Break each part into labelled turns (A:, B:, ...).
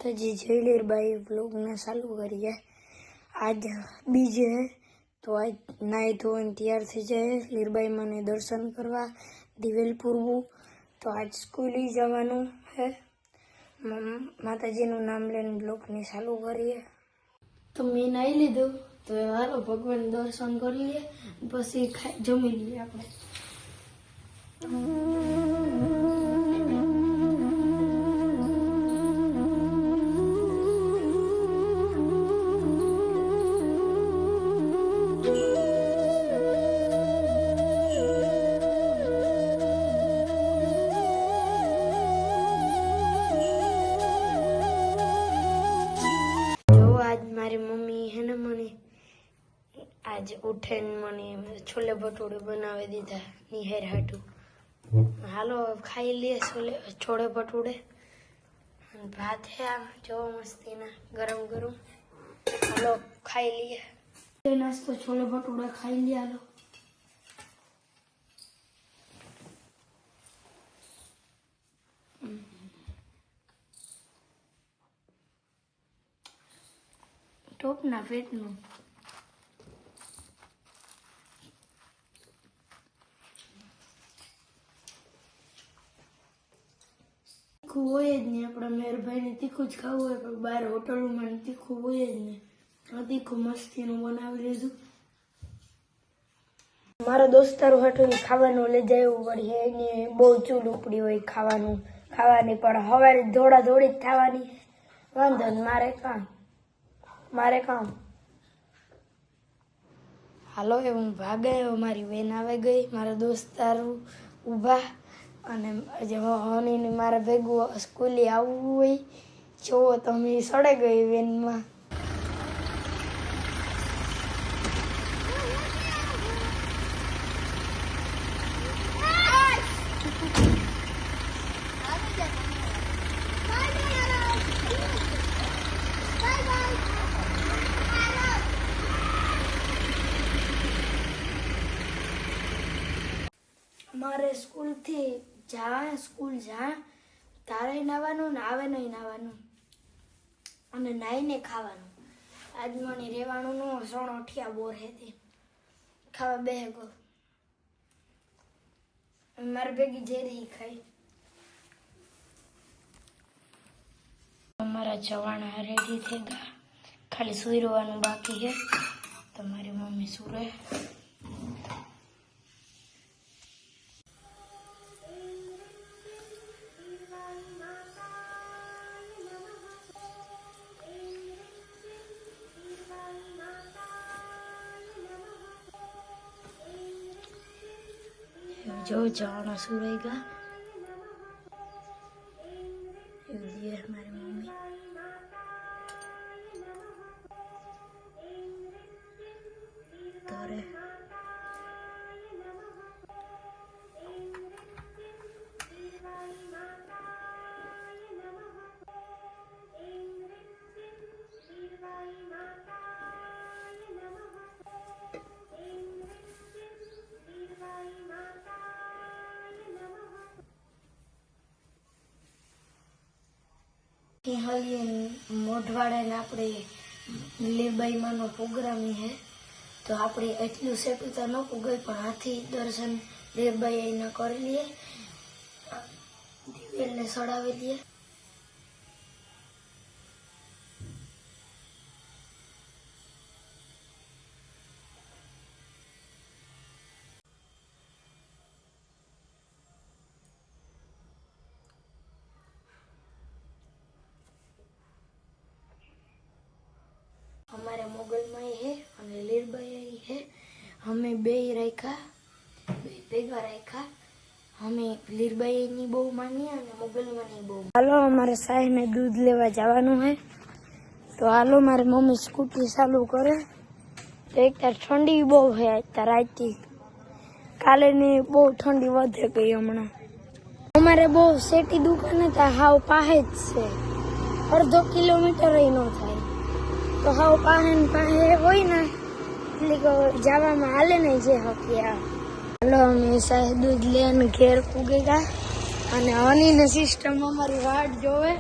A: माताजी जय लीरबाई व्लॉग ने चालू करिए। आज बीज है तो आज नाई धोई तैयार थी जाए लीरबाई माने दर्शन करवा दिवेल पूरवू। तो आज स्कूल ही जवानू है। माताजी नु नाम लेने ब्लॉग ने चालू करिए। तो मैं नाई लीधु तो हालो भगवान दर्शन कर लिए पछी जमी लिए आपणे। आज उठे मने छोले भटूरे बनावे दीधा निहेर हाटू। हालो खाई लिए छोले भटूरे भात है जो मस्ती ना गरम गरम। हालो खाई लिए नाश्तो छोले भटूरे खाई लिया। हालो टोप ना पेट नु तीखू होय ज नहीं। अपना मेहरभाई ने तीखू ज खावू होय पण बार होटल में तीखू होय ज नहीं। तीखू मस्ती नु बनावी लीधुं। मारा दोस्तारो हाटू खावानुं लई जावुं पड़े। एनी बहु चूल उपड़ी होय खावानुं खावानी पण हवारे दौड़ा दौड़ी थवानी वांधो ने मारे काम। हालो एवं भागे मारी बेन आवे गई। मारा दोस्तारो उभा અને હની મારા ભેગું સ્કૂલે આવવું હોય જોવો તમે સડે ગઈ વેનમાં। मारे स्कूल थी स्कूल जा तारे नावानुं ने आवे नहीं नावानुं अने नाईने खावानुं। आज मने रेवानुं नो 8 बोर हेती खावा बेगो मारे भेगी जेरी खाई। हमारा जवाना रेडी थे गा खाली सुई रोवानुं बाकी है। तुम्हारी मम्मी सुरे जो जाना सुरेगा ये हमारी मम्मी तारे मोढवाड़े ने आपणे लीरबाई मानो प्रोग्राम है तो आपणे एटलू सेटू तो न पुगे पण हाथी दर्शन लीरबाई ना कर लिए दिवेल ने सड़ावी लिए। हमारे मोगल माई है और लीरबाई है। हमें बे रखा भेगा रखा। हमें लीरबाई नी बहु मानी और मोगल मानी बहु। हालो हमारे साहेब ने दूध लेवा जावानुं है तो हालो मारे मम्मी स्कूटी चालू करे। तो एक तार ठंडी बहु है राती काले ने बहु ठंडी वधे गई हमणा। हमारे बहु सेटी दुकान था हाव पाहे ज छे 1/2 किलोमीटर ही न थाय तो हाव पाहे होय ने એટલે જવામાં હાલે નહીં જે હકિયા। હાલો અમે સાહેબ દૂધ લઈને ઘેર પૂગી ગયા અને હનીને સિસ્ટમ અમારી વાટ જોવે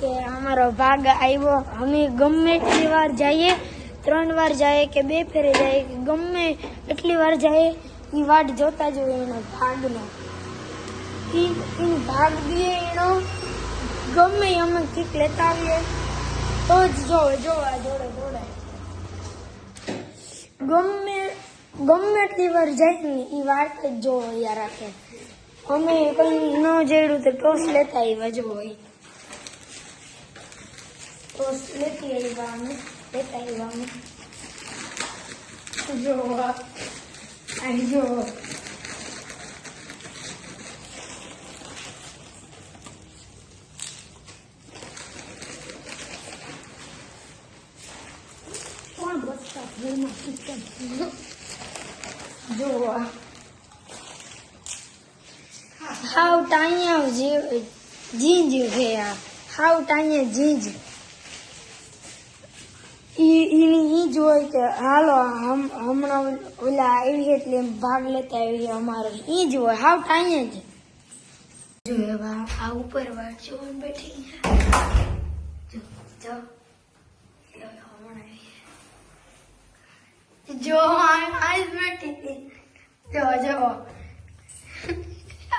A: કે અમારો ભાગ આવ્યો. અમે ગમે એટલી વાર જઈએ, 3 વાર જઈએ કે 2 ફેરે જઈએ કે ગમે એટલી વાર જઈએ, એ વાટ જોતા જ હોય એનો ભાગનો. એનો ભાગ દઈએ એનો ગમે અમે કીક લેતા આવીએ તો જ જોવા જોડે ગમે એટલી વાર જાય ને એ વાત જ જોવા રાખે. અમે કઈ ન જેડું તો ટોસ લેતા આવ્યા જોઈ, ટોસ લેતા આવ્યા અમે જોવા આવી જો. કોણ બસતા ઘરમાં સિસ્ટમ જોવા હાવ ટાણિયા જીંજ છે આ, હાવ ટાણિયા જીંજ. ઈ જ હોય કે હાલો હમણાં ઓલા આવી એટલે ભાગ લેતા આવી અમારે, ઈ જ હોય હાવ ટાણિયા જ. જો એવા આ ઉપર વાળ જો બેઠી જો આઈ બેઠી હતી જો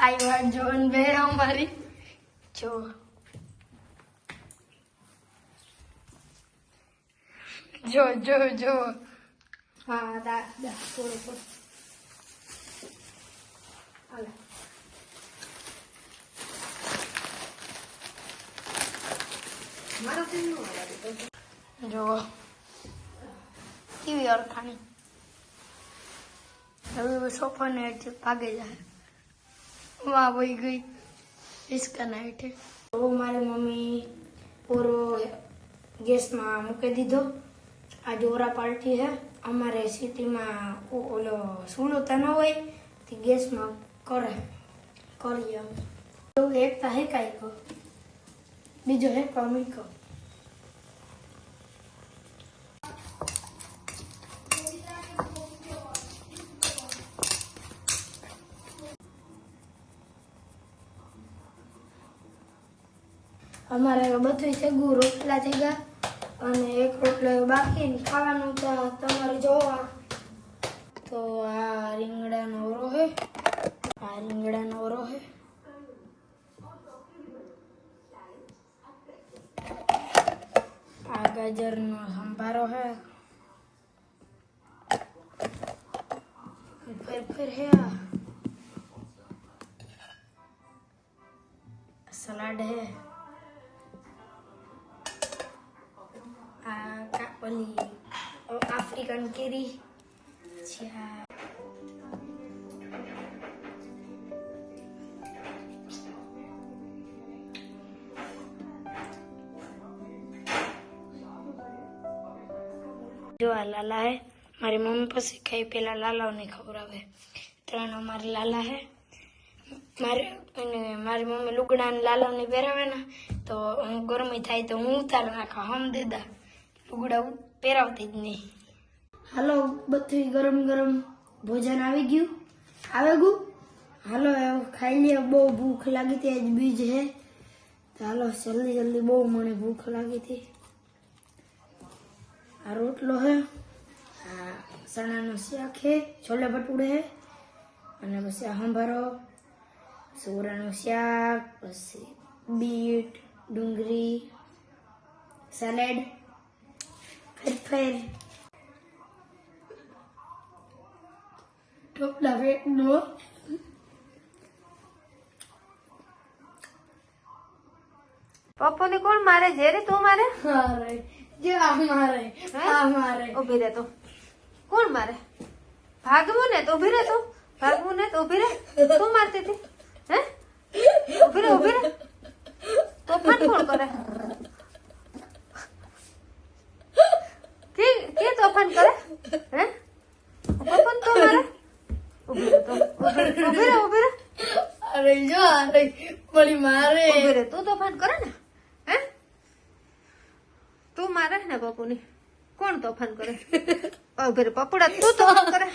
A: આઈ વાત જોન બે અમારી જો. હા દા થોડો હાલો જો કેવી અરખાણી. હવે સોફાને હેઠે ભાગે જાય. વાહ વહી ગઈ હિસકાના હેઠે. તો મારી મમ્મી પૂરો ગેસમાં મૂકી દીધો. આ જોરા પાર્ટી હે અમારે સિટીમાં ઓલો સૂલો તો ન હોય તે ગેસમાં કરીએ અમે. એક તો હેકાઈ ગયો, બીજો હેકવા મૂક્યો. અમારે બધું સેગું રોટલા થઈ ગયા અને એક રોટલો બાકી ખાવાનું તો તમારે જોવા. તો આ રીંગણાનો ઓરો હે, આ ગાજરનો સંભારો હે, ફેર હે, સલાડ હે, ઓલી આફ્રિકન કેરી છે. જો આ લાલા હે, મારી મમ્મી પછી ખાઈ પેલા લાલાઓને ખવડાવે. 3 અમારે લાલા હે. મારી મમ્મી લુગડાને લાલાઓને પહેરાવે ને તો હું ગરમી થાય તો હું ઉતાર નાખા. હમ દેદા લુગડા પહેરાવતી જ નહીં. હાલો બધું ગરમ ભોજન આવી ગયું. હાલો ખાઈ લે. બહુ ભૂખ લાગી હતી, આજ બીજ હે તો હાલો જલ્દી બહુ મને ભૂખ લાગી હતી. આ રોટલો હે, આ ચણાનું શાક હે, છોલે ભટુરે હે અને પછી આ સંભારો, સોરાનું શાક, પછી બીટ, ડુંગળી, સલાડ, ફેર ટોપલા વેટનો
B: પપ્પુને કોણ મારે? જેરી તું મારે?
A: મારે
B: ઉભી રહે તો કોણ મારે? ભાગવું ને તો ઉભી રહે, તો ભાગવું ને તો ઉભી રહે. તું મારતી હતી હે? ઉભી રહે. તોફાન કોણ કરે? કે તોફાન કરે હે? પપ્પન તો મારે? ઉભી રહે.
A: અરે જો મારી મારે
B: ઉભી રહે. તું તોફાન કરે ને હે? તું મારે ને પપ્પુની? કોણ તોફાન કરે? ઉભી રહે પપ્પુડા, તું તોફાન કરે?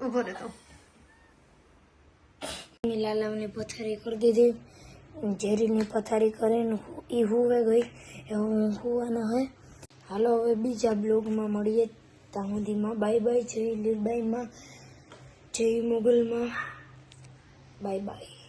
B: ઉભો રહે તો.
A: લાલાઓને પથારી કરી દીધી ઝેરીની પથારી કરીને એ હુવે ગઈ એ હું હુવાના હે. હાલો હવે બીજા બ્લોગમાં મળીએ. ત્યાં સુધીમાં બાય બાય. જય લીરબાઈમાં, જય મોગલમાં. Bye bye.